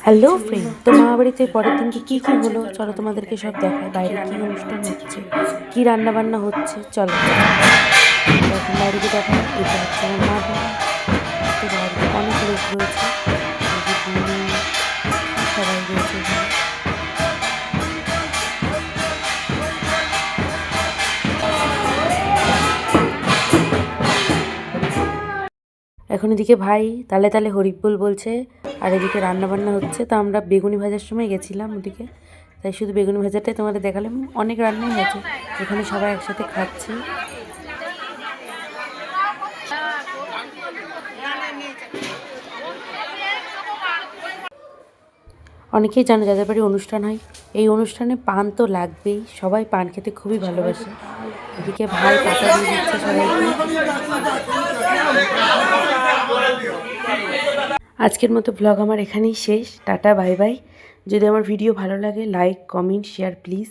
Hello friend, তো মামাবাড়িতে পরের দিনকে কী কী হলো চলো তোমাদেরকে সব দেখায়। বাইরে কী অনুষ্ঠান হচ্ছে, কী রান্নাবান্না হচ্ছে, চলো এখন বাইরেকে দেখায়। এটা হচ্ছে আমার মা বাবা, তো বাড়িতে অনেক লোক রয়েছে, এই যে বুড়ি সবাই রয়েছে এখানে। এখন এদিকে ভাই তালে তালে হরিবোল বলছে, আর এদিকে রান্নাবান্না হচ্ছে। তো আমরা বেগুনি ভাজার সময় গেছিলাম ওদিকে, তাই শুধু বেগুনি ভাজাটাই তোমাদের দেখালাম। অনেক রান্নাই হয়েছে, এখানে সবাই একসাথে খাচ্ছে। অনেকেই জানো যাদের বাড়ি অনুষ্ঠান হয়, এই অনুষ্ঠানে পান তো লাগবেই, সবাই পান খেতে খুবই ভালোবাসে। এদিকে ভাই পাতা দিয়ে দিচ্ছে সবাইকে। আজকের মতো ব্লগ আমার এখানেই শেষ। Tata, bye bye. যদি আমার ভিডিও ভালো লাগে লাইক, কমেন্ট, শেয়ার প্লিজ।